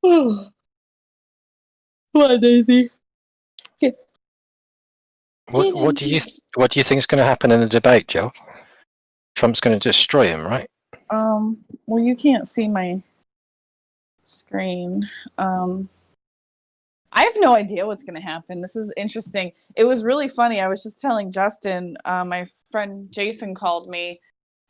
Come on, Daisy. What do you think is going to happen in the debate, Joe? Trump's going to destroy him, right? Well, you can't see my screen. I have no idea what's going to happen. This is interesting. It was really funny. I was just telling Justin, my friend Jason called me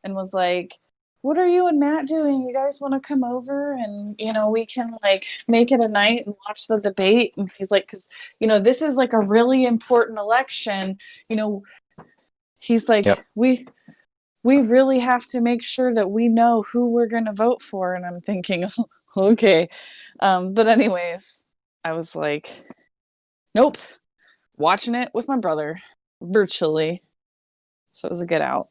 and was like, "What are you and Matt doing? You guys want to come over and, we can like make it a night and watch the debate?" And he's like, "Cuz this is like a really important election. You know, he's like, Yep. we really have to make sure that we know who we're going to vote for." And I'm thinking, okay. But anyways, I was like, nope, watching it with my brother virtually. So it was a get out.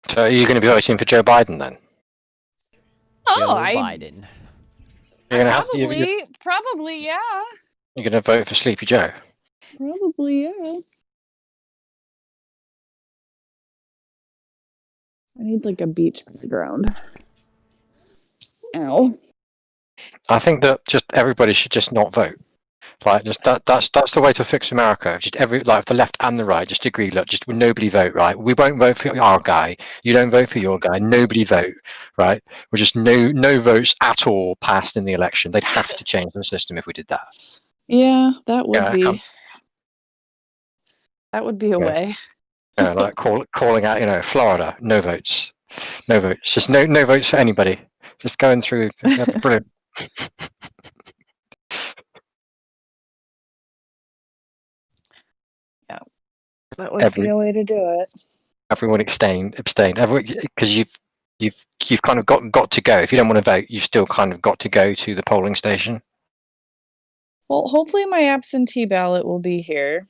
So are you going to be voting for Joe Biden then? Joe Biden. You're going to Probably, yeah. You're going to vote for Sleepy Joe? Probably, yeah. I need like a beach background. Ow. I think that just everybody should just not vote. Like, just that's the way to fix America. Just if the left and the right just agree. Look, just nobody vote. Right, we won't vote for our guy. You don't vote for your guy. Nobody vote. Right, we're just no votes at all passed in the election. They'd have to change the system if we did that. Yeah, that would be. That would be a way. Like calling out, Florida, no votes, no votes. Just no votes for anybody. Just going through. Brilliant. Yeah, that would be a way to do it. Everyone abstained. Because you've kind of got to go. If you don't want to vote, you've still kind of got to go to the polling station. Well, hopefully my absentee ballot will be here.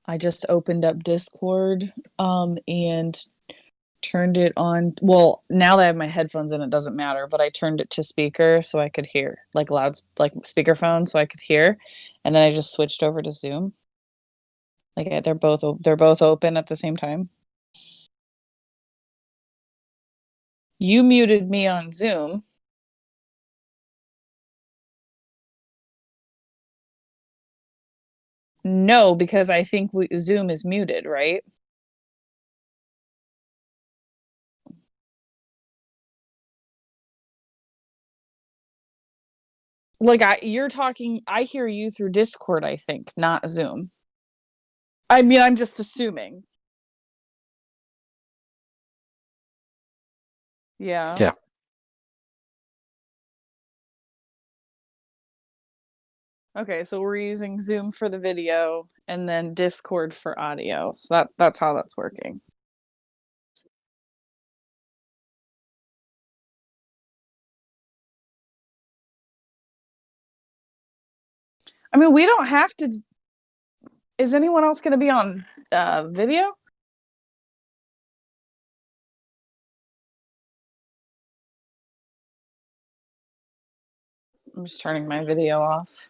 I just opened up Discord and turned it on. Well, now that I have my headphones in, it doesn't matter, but I turned it to speaker so I could hear, like speakerphone so I could hear. And then I just switched over to Zoom. Like they're both open at the same time. You muted me on Zoom. No, because I think Zoom is muted, right? Like you're talking, I hear you through Discord, I think, not Zoom. I mean, I'm just assuming. Yeah. Yeah. Okay, so we're using Zoom for the video and then Discord for audio. So that's how that's working. I mean, we don't have to. Is anyone else going to be on video? I'm just turning my video off.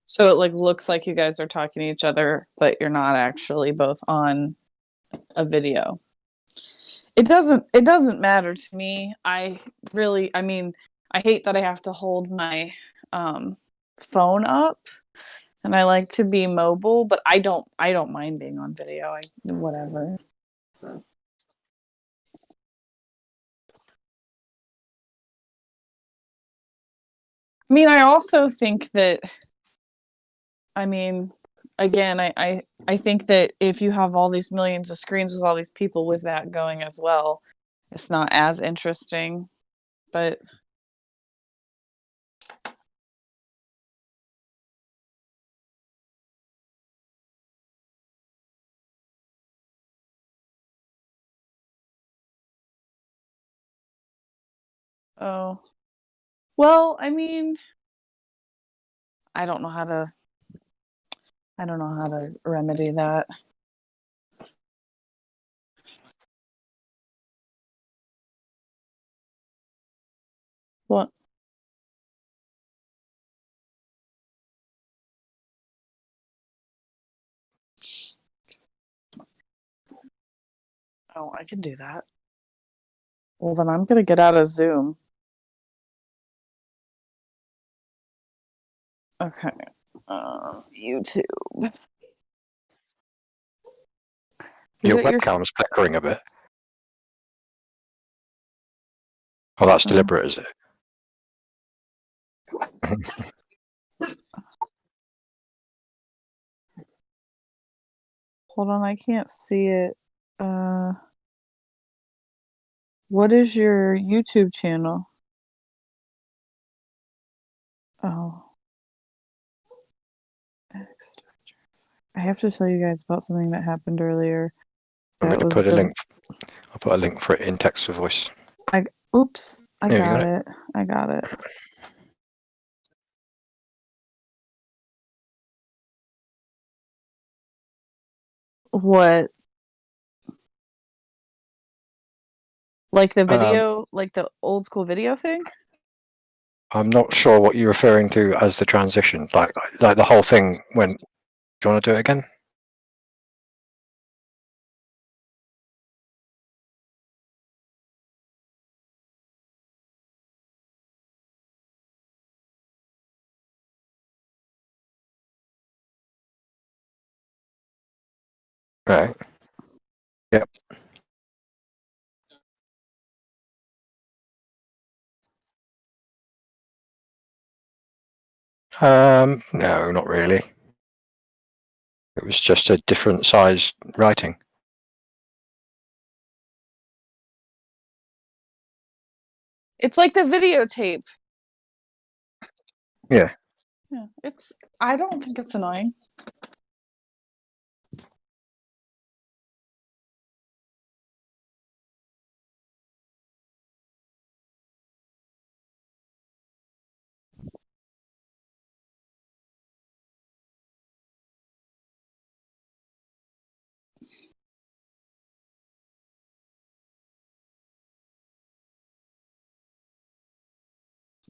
So it like looks like you guys are talking to each other, but you're not actually both on a video. It doesn't matter to me. I mean, I hate that I have to hold my phone up, and I like to be mobile, but I don't mind being on video. Whatever. I mean, I also think that, I mean, again, I think that if you have all these millions of screens with all these people with that going as well, it's not as interesting. But Oh. Well, I mean, I don't know how to remedy that. What? Oh, I can do that. Well, then I'm gonna get out of Zoom. Okay. YouTube. Is Your it your? webcam's flickering a bit. Oh, that's Oh. deliberate, is it? Hold on, I can't see it. What is your YouTube channel? Oh. I have to tell you guys about something that happened earlier. I'm going That to was put a the. link. I'll put a link for it in text to voice. Oops, I There you got go. it. I got it. What? Like the video, like the old school video thing? I'm not sure what you're referring to as the transition. Like the whole thing went. Do you want to do it again? Right. Yep. No, not really. It was just a different size writing. It's like the videotape. Yeah. Yeah, I don't think it's annoying.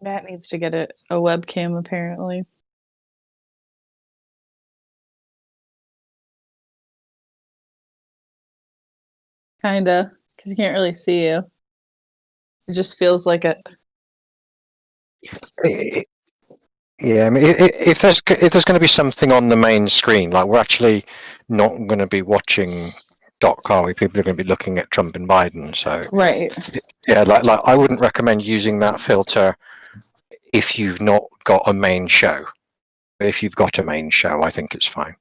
Matt needs to get a webcam apparently. Kinda, because you can't really see you. It just feels like a. Yeah, I mean, if there's going to be something on the main screen, like we're actually not going to be watching doc, are we? People are going to be looking at Trump and Biden. So Right. yeah, like I wouldn't recommend using that filter if you've not got a main show. But if you've got a main show, I think it's fine.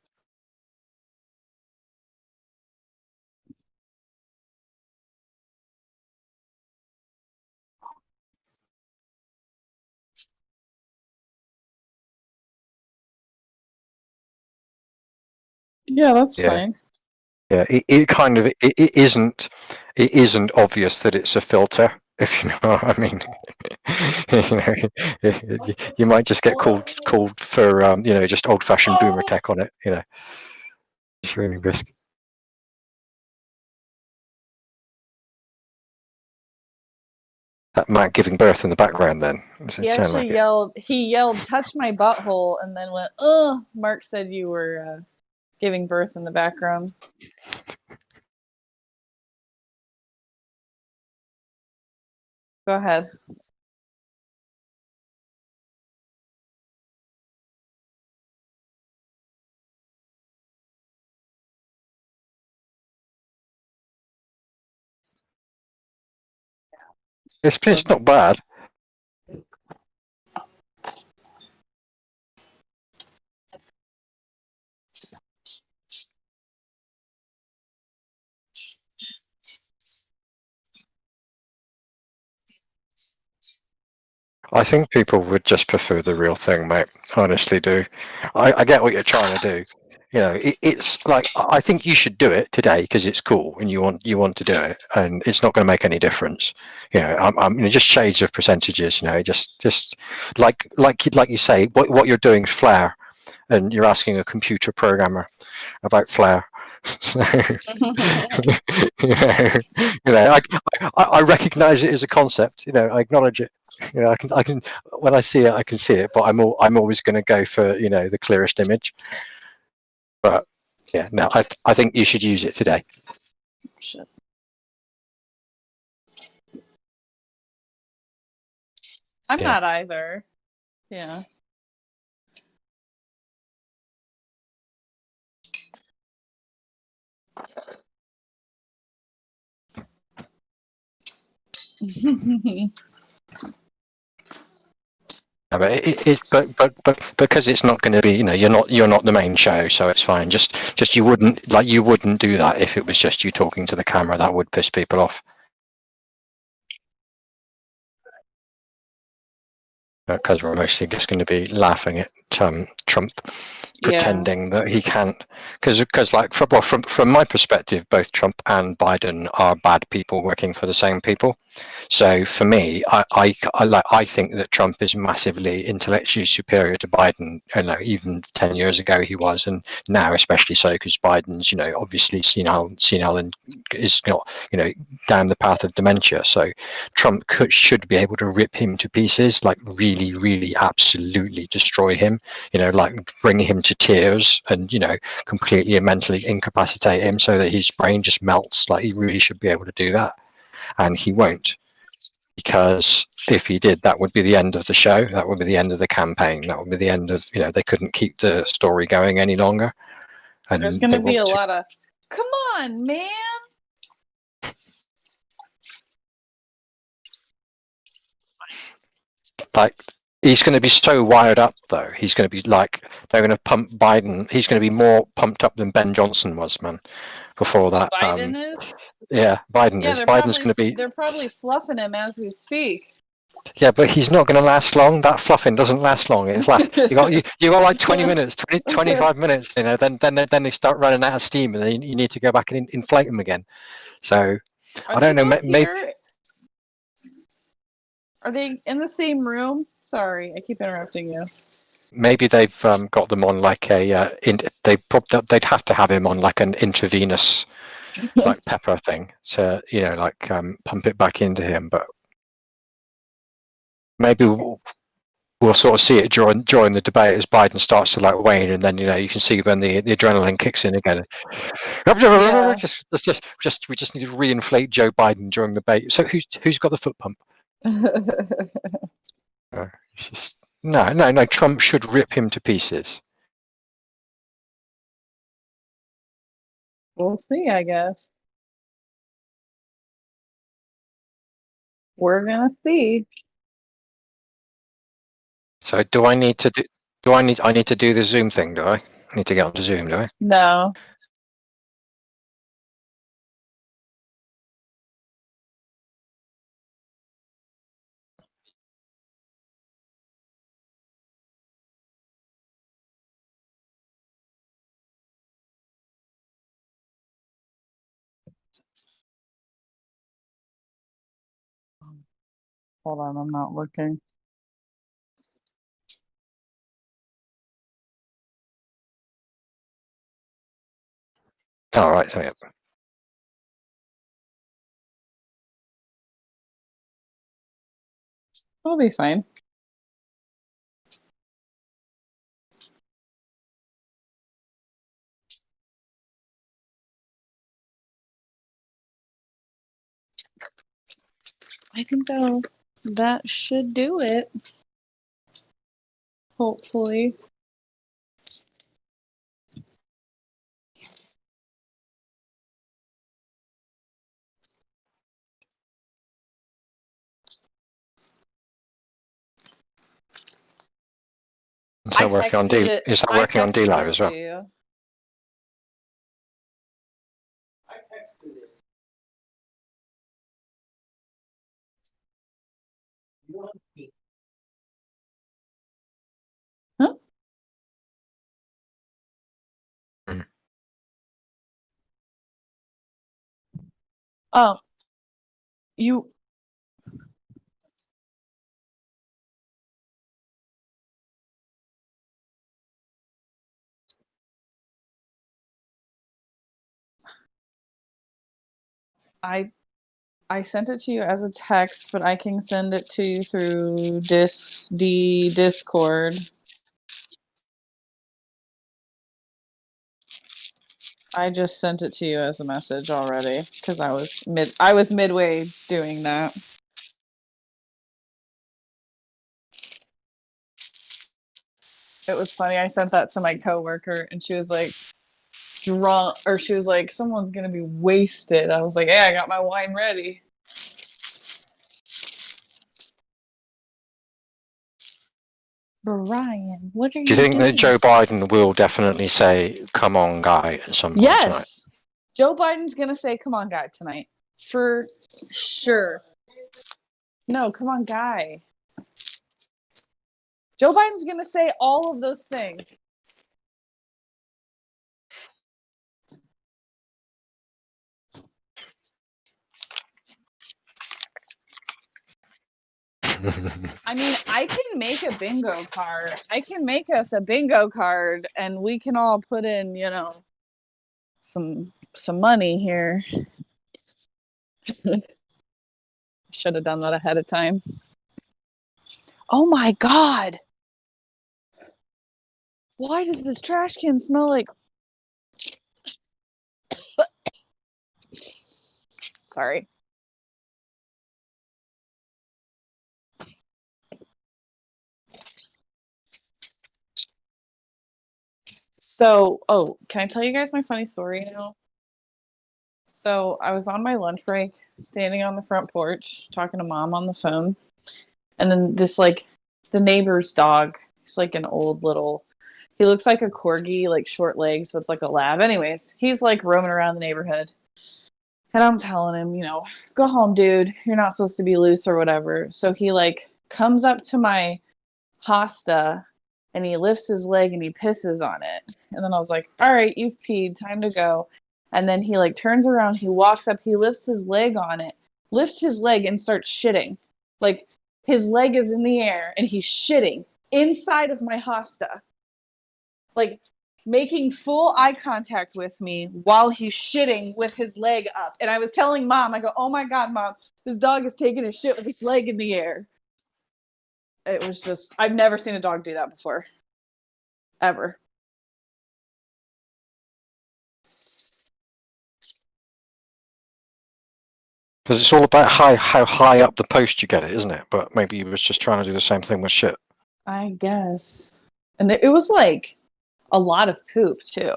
Yeah, that's Yeah. fine. Yeah, it kind of it isn't obvious that it's a filter, if you know what I mean. You might just get called for just old-fashioned boomer tech on it. It's really risky. That Matt giving birth in the background. Then He actually yelled. He yelled, "Touch my butthole!" and then went, "Ugh." Mark said you were giving birth in the background. Go ahead. It's not bad. I think people would just prefer the real thing, mate. Honestly, do. I get what you're trying to do, It's like I think you should do it today because it's cool and you want to do it, and it's not going to make any difference. Just shades of percentages. Just like you say, what you're doing is Flare, and you're asking a computer programmer about Flare. I recognize it as a concept. I acknowledge it. I can when I see it, I can see it, but I'm always going to go for the clearest image. But yeah, no, I think you should use it today. Shit. I'm not either. Yeah. But because it's not going to be, you're not the main show, so it's fine. Just you wouldn't do that if it was just you talking to the camera. That would piss people off. Because we're mostly just going to be laughing at Trump pretending that he can't, because like from my perspective, both Trump and Biden are bad people working for the same people. So for me, I think that Trump is massively intellectually superior to Biden. Even 10 years ago he was, and now especially so, because Biden's obviously senile and is not down the path of dementia. So Trump should be able to rip him to pieces, like really, really, absolutely destroy him. Like bring him to tears and completely and mentally incapacitate him so that his brain just melts. Like he really should be able to do that, and he won't, because if he did, that would be the end of the show. That would be the end of the campaign. That would be the end of they couldn't keep the story going any longer. And there's going to be a lot of come on, man. Like he's going to be so wired up, though. He's going to be like, they're going to pump Biden. He's going to be more pumped up than Ben Johnson was, man. Before that, Biden is. Yeah, Biden is. Biden's going to be. They're probably fluffing him as we speak. Yeah, but he's not going to last long. That fluffing doesn't last long. It's like you got like 20 minutes, 25 minutes. Then they start running out of steam, and then you need to go back and inflate them again. So I don't know. Maybe. Are they in the same room? Sorry, I keep interrupting you. Maybe they've got them on like a. They'd have to have him on like an intravenous, like pepper thing to pump it back into him. But maybe we'll sort of see it during the debate as Biden starts to like wane, and then you can see when the adrenaline kicks in again. Yeah. We just need to reinflate Joe Biden during the debate. So who's got the foot pump? No. Trump should rip him to pieces. We'll see, I guess. We're gonna see. So do I need to do? I need to do the Zoom thing? Do I need to get onto Zoom? Do I? No. Hold on, I'm not looking. All right. So yeah. It'll be fine. I think that should do it. Hopefully. Is that working on D? Is that working on DLive as well? I texted it. Huh? Oh, you. I I sent it to you as a text, but I can send it to you through Discord. I just sent it to you as a message already because I was midway doing that. It was funny. I sent that to my coworker and she was like drunk, or she was like, someone's gonna be wasted. I was like, hey, I got my wine ready. Brian, what are Do you you think that doing? Joe Biden will definitely say, come on, guy, at some point tonight? Yes. Joe Biden's gonna say, come on, guy, tonight. For sure. No, come on, guy. Joe Biden's gonna say all of those things. I mean, I can make a bingo card. I can make us a bingo card and we can all put in, some money here. Should have done that ahead of time. Oh my god. Why does this trash can smell like Sorry. So, can I tell you guys my funny story now? So, I was on my lunch break, standing on the front porch, talking to mom on the phone. And then the neighbor's dog, he's like an old little, he looks like a corgi, like short legs, so it's like a lab. Anyways, he's like roaming around the neighborhood. And I'm telling him, go home, dude. You're not supposed to be loose or whatever. So he like comes up to my hosta and he lifts his leg and he pisses on it. And then I was like, all right, you've peed, time to go. And then he like turns around, he walks up, he lifts his leg on it, lifts his leg and starts shitting. Like his leg is in the air and he's shitting inside of my hosta. Like making full eye contact with me while he's shitting with his leg up. And I was telling mom, I go, oh my God, mom, this dog is taking a shit with his leg in the air. It was just, I've never seen a dog do that before. Ever. Because it's all about how high up the post you get it, isn't it? But maybe he was just trying to do the same thing with shit. I guess. And it was like a lot of poop too.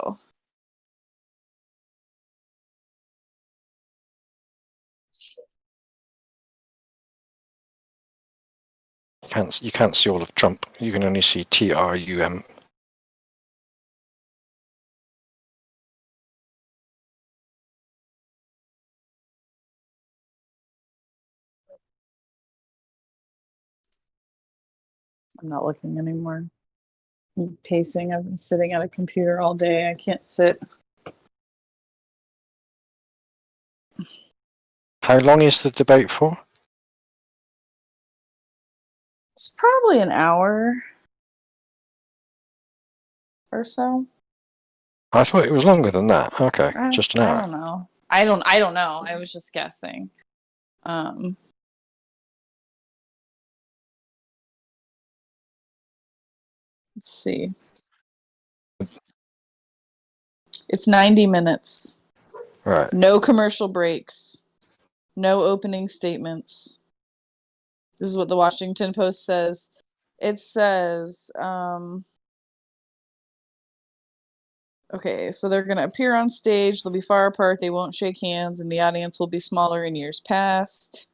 You can't see all of Trump. You can only see TRUM. I'm not looking anymore. I'm pacing. I've been sitting at a computer all day. I can't sit. How long is the debate for? It's probably an hour or so. I thought it was longer than that. Okay, just an hour. I don't know. I don't know. I was just guessing. Let's see. It's 90 minutes. Right. No commercial breaks. No opening statements. This is what the Washington Post says. It says, okay, so they're going to appear on stage. They'll be far apart. They won't shake hands, and the audience will be smaller in years past.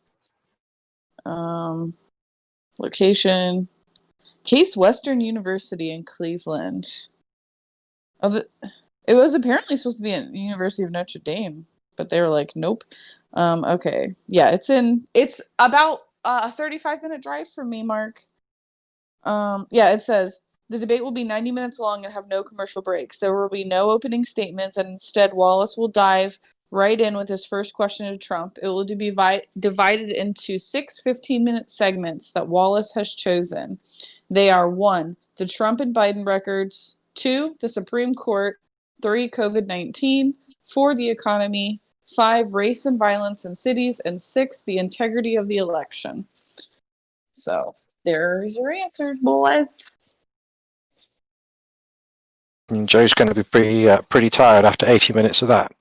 Location. Case Western University in Cleveland. It was apparently supposed to be at University of Notre Dame, but they were like, nope. Okay. Yeah, it's about a 35-minute drive from me, Mark. Yeah, it says the debate will be 90 minutes long and have no commercial breaks. There will be no opening statements, and instead Wallace will dive right in with his first question to Trump. It will be divided into 6 15-minute segments that Wallace has chosen. They are 1, the Trump and Biden records, 2, the Supreme Court, 3, COVID-19, 4, the economy, 5, race and violence in cities, and 6, the integrity of the election. So there's your answers, boys. And Joe's going to be pretty tired after 80 minutes of that.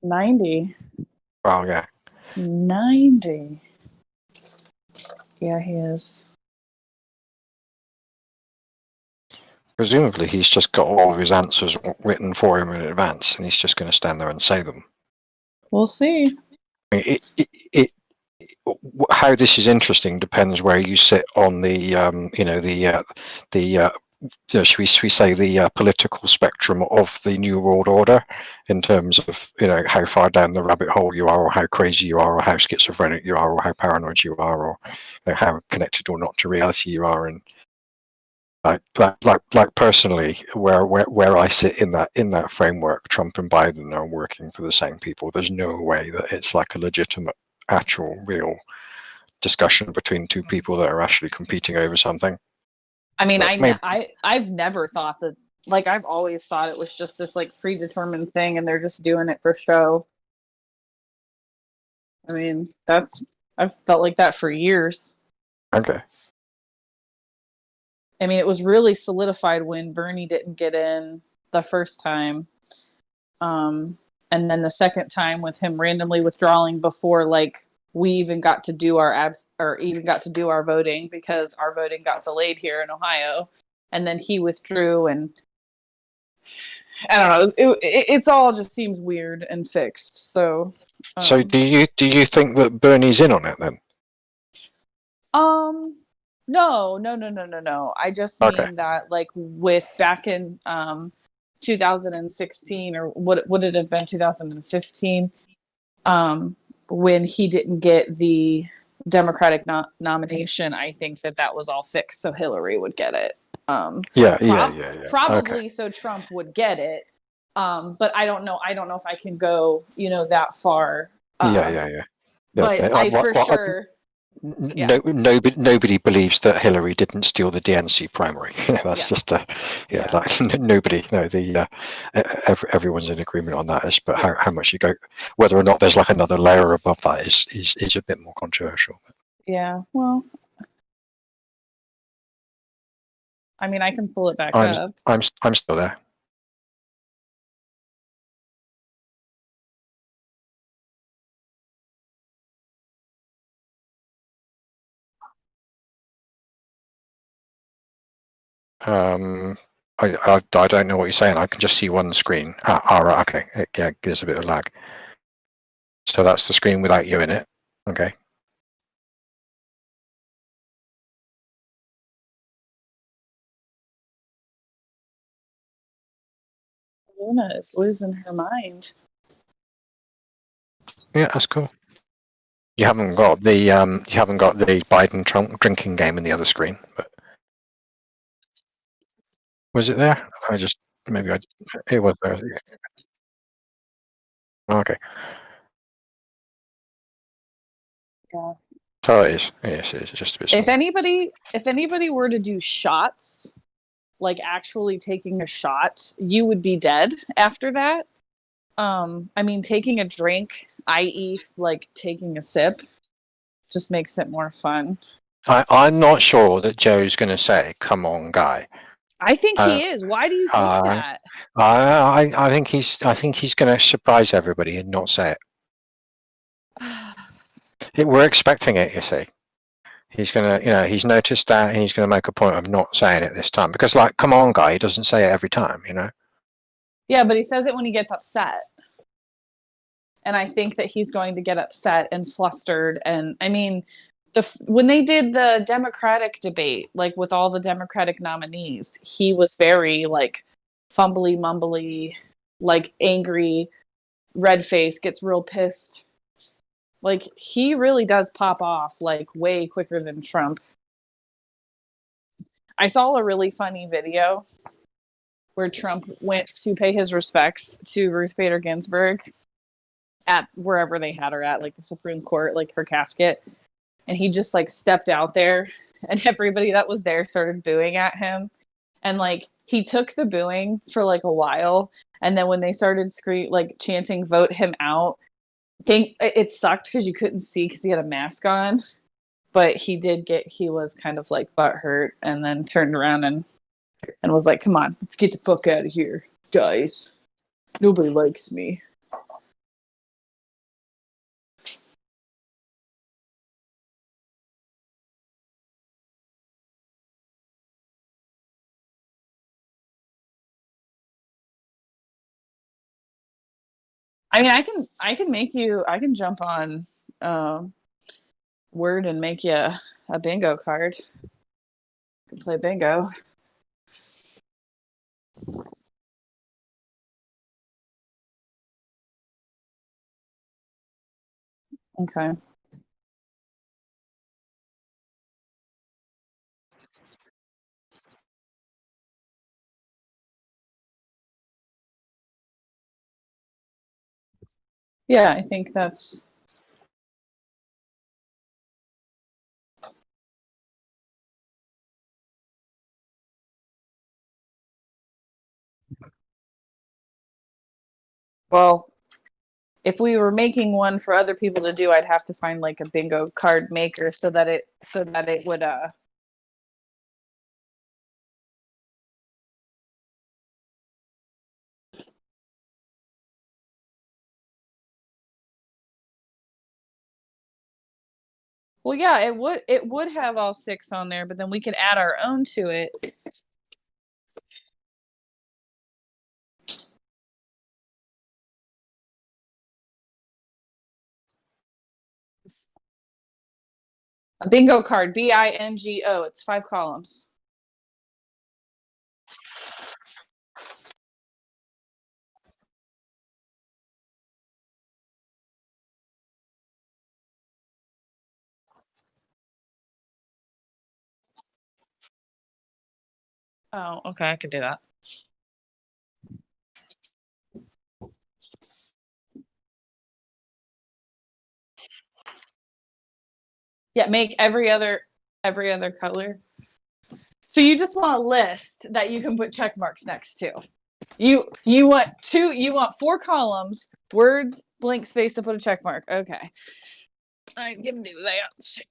90. Well, yeah. 90. Yeah, he is. Presumably, he's just got all of his answers written for him in advance, and he's just going to stand there and say them. We'll see. I mean, how this is interesting depends where you sit on the should we say the political spectrum of the New World Order, in terms of how far down the rabbit hole you are, or how crazy you are, or how schizophrenic you are, or how paranoid you are, or how connected or not to reality you are. And like personally, where I sit in that framework, Trump and Biden are working for the same people. There's no way that it's like a legitimate, actual, real discussion between two people that are actually competing over something. I mean, I've never thought that. Like, I've always thought it was just this like predetermined thing, and they're just doing it for show. I mean, I've felt like that for years. Okay. I mean, it was really solidified when Bernie didn't get in the first time. And then the second time with him randomly withdrawing before like we even got to do our our voting, because our voting got delayed here in Ohio. And then he withdrew, and I don't know. It's all just seems weird and fixed. So do you think that Bernie's in on it then? No. I just mean that, like, with back in 2016, or what would it have been, 2015, when he didn't get the Democratic nomination, I think that was all fixed so Hillary would get it. Yeah. Probably so Trump would get it. But I don't know if I can go, that far. Yeah. But I for sure. Yeah. Nobody believes that Hillary didn't steal the DNC primary. That's just like nobody. No, everyone's in agreement on that. But how much you go, whether or not there's like another layer above that is a bit more controversial. Yeah, well, I mean, I can pull it back up. I'm still there. I don't know what you're saying. I can just see one screen. Right, okay. Yeah, there's a bit of lag. So that's the screen without you in it. Okay. Luna is losing her mind. Yeah, that's cool. You haven't got the Biden Trump drinking game in the other screen, but was it there? It was there. Okay. Yeah. So it is. It's just a bit. If anybody were to do shots, like actually taking a shot, you would be dead after that. I mean, taking a drink, i.e., like taking a sip, just makes it more fun. I'm not sure that Joe's going to say, "Come on, guy." I think he is. Why do you think that? I think he's going to surprise everybody and not say it. We're expecting it, you see. He's going to, he's noticed that, and he's going to make a point of not saying it this time, because, like, come on, guy, he doesn't say it every time, Yeah, but he says it when he gets upset. And I think that he's going to get upset and flustered. And I mean, when they did the Democratic debate, like with all the Democratic nominees, he was very like fumbly, mumbly, like angry, red face, gets real pissed. Like, he really does pop off like way quicker than Trump. I saw a really funny video where Trump went to pay his respects to Ruth Bader Ginsburg, at wherever they had her at, like the Supreme Court, like her casket. And he just like stepped out there, and everybody that was there started booing at him. And like he took the booing for like a while, and then when they started like chanting "vote him out," think it sucked because you couldn't see because he had a mask on. But he was kind of like butt hurt, and then turned around and was like, "Come on, let's get the fuck out of here, guys. Nobody likes me." I mean, I can jump on um, Word and make you a bingo card. You can play bingo. Okay. Yeah, I think that's well. If we were making one for other people to do, I'd have to find like a bingo card maker so that it would well, yeah, it would have all six on there, but then we could add our own to it. A bingo card, bingo. It's 5 columns. Oh, okay, I could do that. Yeah, make every other color. So you just want a list that you can put check marks next to. You want 4 columns, words, blank space to put a check mark. Okay. I can do that.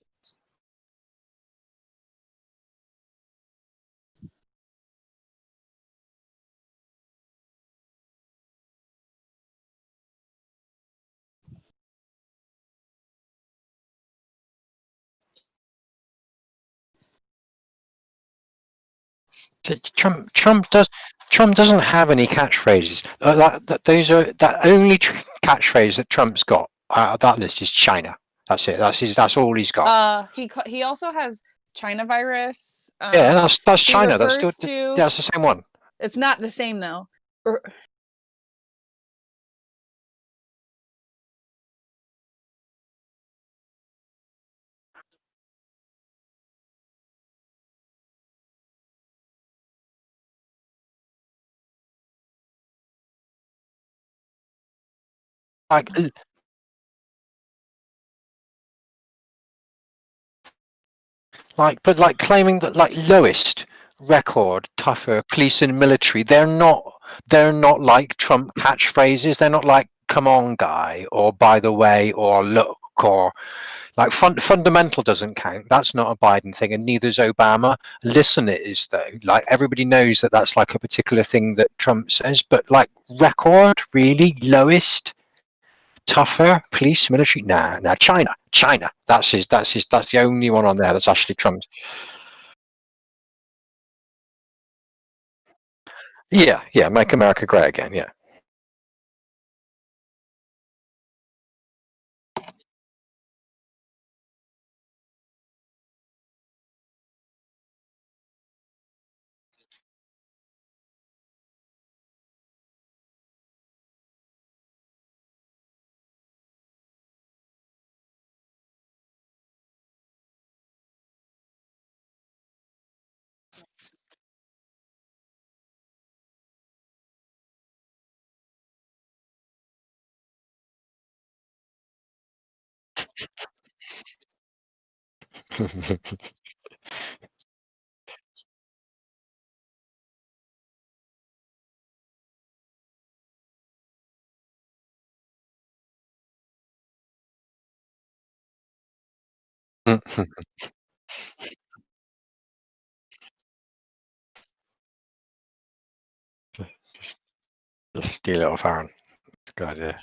Trump doesn't have any catchphrases. Those are that only catchphrase that Trump's got. That list is China. That's it. That's all he's got. He also has China virus. Yeah, that's He China. That's still refers to that's the same one. it's not the same though. Or, Like but claiming that like lowest record, tougher, police and military, they're not like Trump catchphrases. They're not like "come on, guy" or "by the way" or "look" or like fundamental doesn't count. That's not a Biden thing, and neither is Obama. Listen, it is though. Like everybody knows that that's like a particular thing that Trump says, but like record, really lowest, tougher, police, military. Nah. China. That's the only one on there that's actually Trump's. Yeah. Make America great again. Yeah. just, just steal it off Aaron. It's a good idea.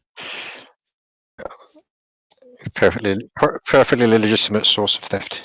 Perfectly legitimate source of theft.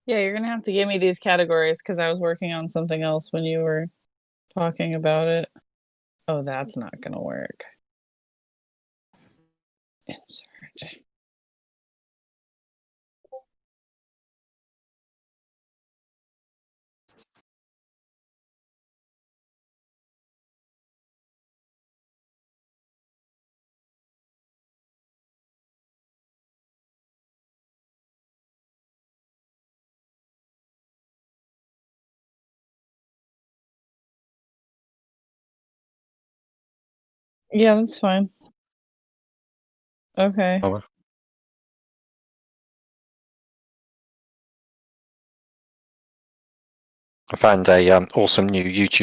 Yeah, you're gonna have to give me these categories because I was working on something else when you were talking about it. Oh, that's not gonna work. Insert. Yeah, that's fine. Okay. Oh, well. I found a awesome new YouTuber